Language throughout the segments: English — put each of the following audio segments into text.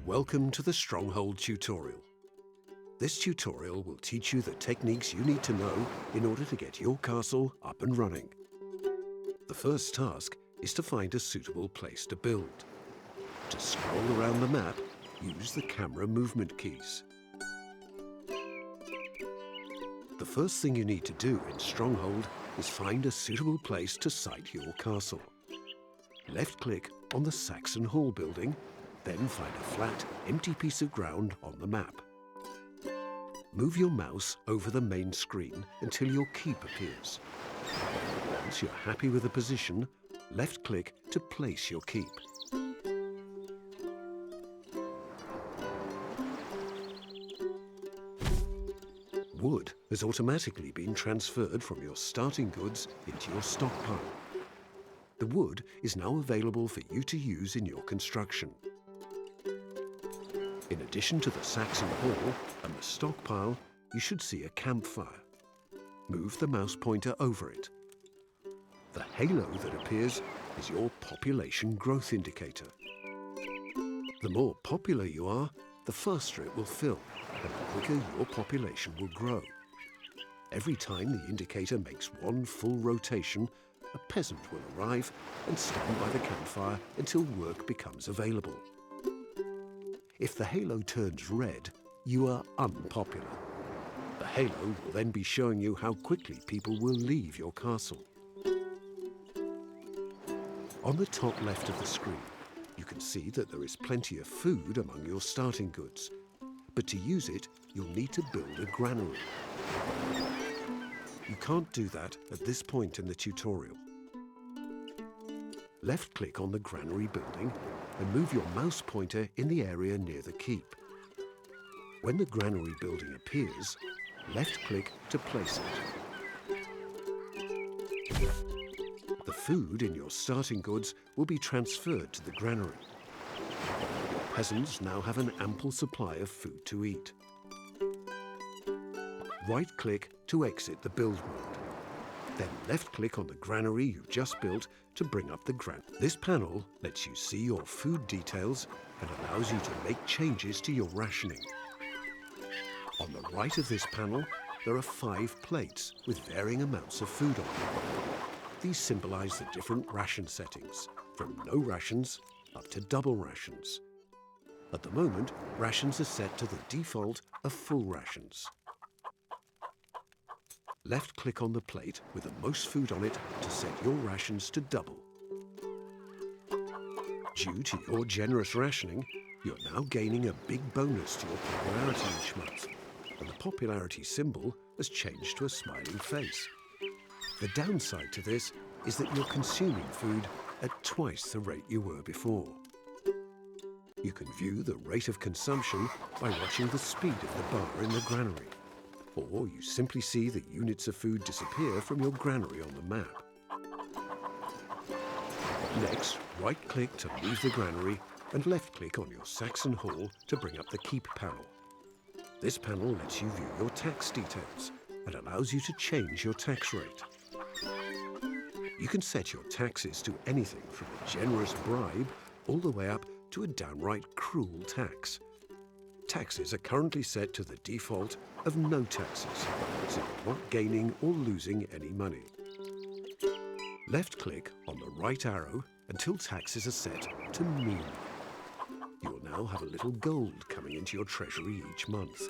Welcome to the Stronghold tutorial. This tutorial will teach you the techniques you need to know in order to get your castle up and running. The first task is to find a suitable place to build. To scroll around the map, use the camera movement keys. The first thing you need to do in Stronghold is find a suitable place to site your castle. Left-click on the Saxon Hall building, then find a flat, empty piece of ground on the map. Move your mouse over the main screen until your keep appears. Once you're happy with the position, left-click to place your keep. Wood has automatically been transferred from your starting goods into your stockpile. The wood is now available for you to use in your construction. In addition to the Saxon Hall and the stockpile, you should see a campfire. Move the mouse pointer over it. The halo that appears is your population growth indicator. The more popular you are, the faster it will fill, and the quicker your population will grow. Every time the indicator makes one full rotation, a peasant will arrive and stand by the campfire until work becomes available. If the halo turns red, you are unpopular. The halo will then be showing you how quickly people will leave your castle. On the top left of the screen, you can see that there is plenty of food among your starting goods. But to use it, you'll need to build a granary. You can't do that at this point in the tutorial. Left-click on the granary building and move your mouse pointer in the area near the keep. When the granary building appears, left-click to place it. The food in your starting goods will be transferred to the granary. Your peasants now have an ample supply of food to eat. Right-click to exit the build mode. Then left-click on the granary you've just built to bring up the granary. This panel lets you see your food details and allows you to make changes to your rationing. On the right of this panel, there are 5 plates with varying amounts of food on them. These symbolize the different ration settings, from no rations up to double rations. At the moment, rations are set to the default of full rations. Left-click on the plate with the most food on it to set your rations to double. Due to your generous rationing, you're now gaining a big bonus to your popularity each month, and the popularity symbol has changed to a smiling face. The downside to this is that you're consuming food at twice the rate you were before. You can view the rate of consumption by watching the speed of the bar in the granary. Or you simply see the units of food disappear from your granary on the map. Next, right-click to leave the granary and left-click on your Saxon Hall to bring up the Keep panel. This panel lets you view your tax details and allows you to change your tax rate. You can set your taxes to anything from a generous bribe all the way up to a downright cruel tax. Taxes are currently set to the default of no taxes, so you're not gaining or losing any money. Left-click on the right arrow until taxes are set to mean. You will now have a little gold coming into your treasury each month,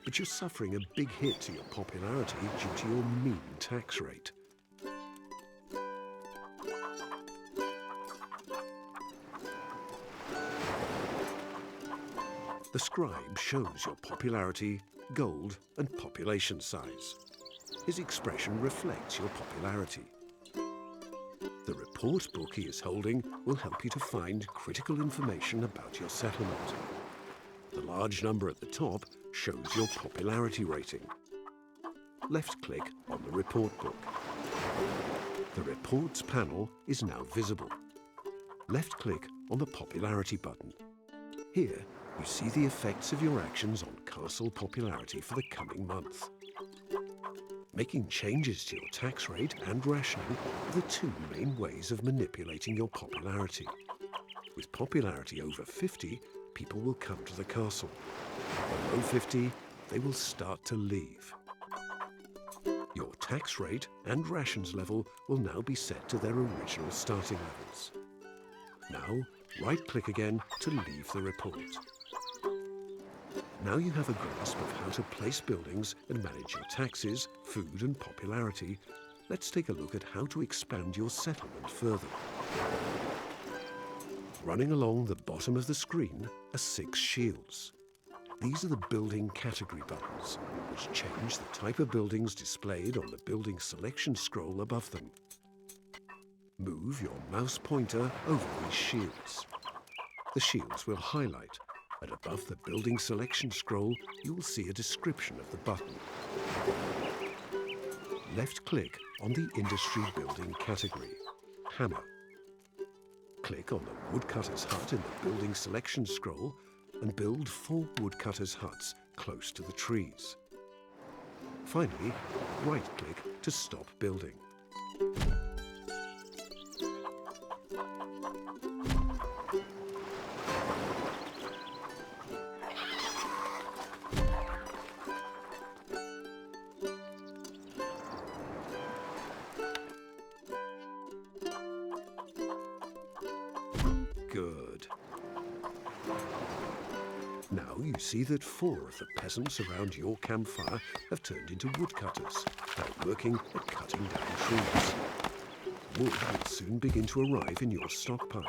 but you're suffering a big hit to your popularity due to your mean tax rate. The scribe shows your popularity, gold, and population size. His expression reflects your popularity. The report book he is holding will help you to find critical information about your settlement. The large number at the top shows your popularity rating. Left-click on the report book. The reports panel is now visible. Left-click on the popularity button. Here, you see the effects of your actions on castle popularity for the coming month. Making changes to your tax rate and rationing are the 2 main ways of manipulating your popularity. With popularity over 50, people will come to the castle. Below 50, they will start to leave. Your tax rate and rations level will now be set to their original starting levels. Now, right-click again to leave the report. Now you have a grasp of how to place buildings and manage your taxes, food and popularity. Let's take a look at how to expand your settlement further. Running along the bottom of the screen are 6 shields. These are the building category buttons, which change the type of buildings displayed on the building selection scroll above them. Move your mouse pointer over these shields. The shields will highlight, and above the building selection scroll, you will see a description of the button. Left-click on the industry building category, hammer. Click on the woodcutter's hut in the building selection scroll and build 4 woodcutter's huts close to the trees. Finally, right-click to stop building. Good. Now you see that 4 of the peasants around your campfire have turned into woodcutters and are working at cutting down trees. Wood will soon begin to arrive in your stockpile.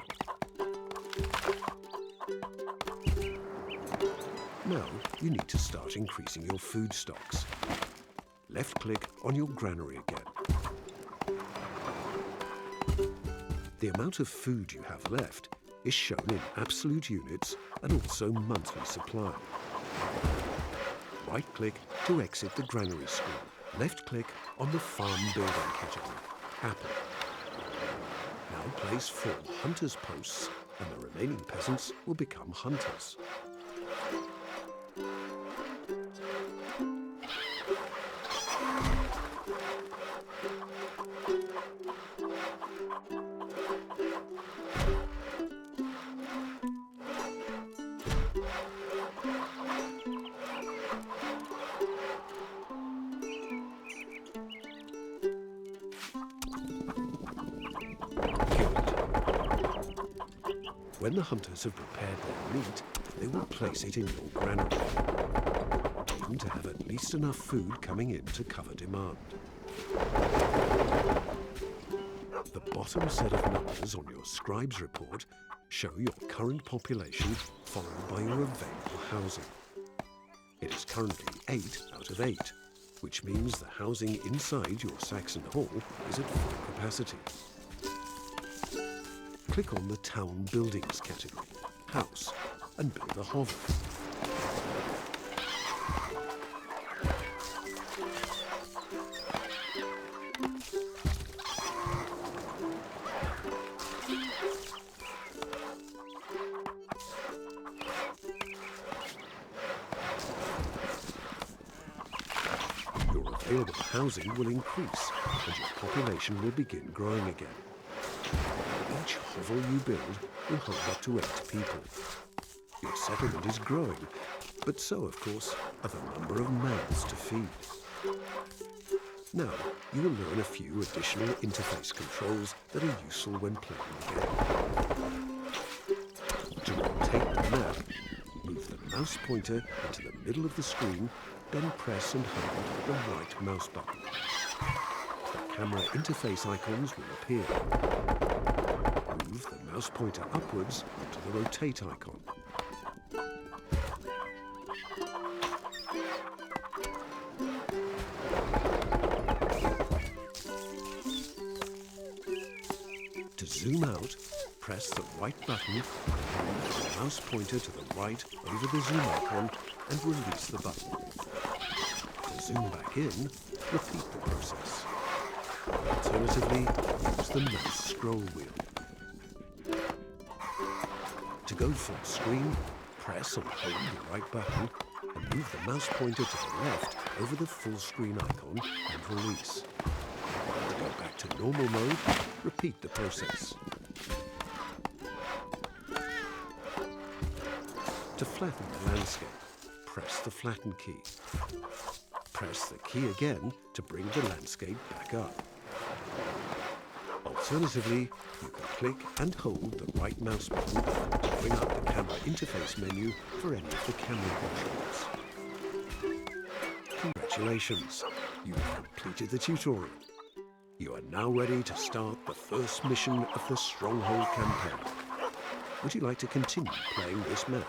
Now you need to start increasing your food stocks. Left-click on your granary again. The amount of food you have left is shown in absolute units and also monthly supply. Right-click to exit the granary screen. Left-click on the farm building category, apple. Now place 4 hunters posts and the remaining peasants will become hunters. When the hunters have prepared their meat, they will place it in your granary. Aim to have at least enough food coming in to cover demand. The bottom set of numbers on your scribe's report show your current population followed by your available housing. It is currently 8 out of 8, which means the housing inside your Saxon Hall is at full capacity. Click on the Town Buildings category, House, and build a hovel. Your available housing will increase and your population will begin growing again. Each hovel you build will hold up to 8 people. Your settlement is growing, but so, of course, are the number of mouths to feed. Now, you will learn a few additional interface controls that are useful when playing the game. To rotate the map, move the mouse pointer into the middle of the screen, then press and hold the right mouse button. The camera interface icons will appear. Move the mouse pointer upwards onto the rotate icon. To zoom out, press the right button, move the mouse pointer to the right over the zoom icon and release the button. To zoom back in, repeat the process. Alternatively, use the mouse scroll wheel. To go full screen, press and hold the right button and move the mouse pointer to the left over the full screen icon and release. To go back to normal mode, repeat the process. To flatten the landscape, press the flatten key. Press the key again to bring the landscape back up. Alternatively, you can click and hold the right mouse button to bring up the camera interface menu for any of the camera controls. Congratulations, you have completed the tutorial. You are now ready to start the first mission of the Stronghold campaign. Would you like to continue playing this map?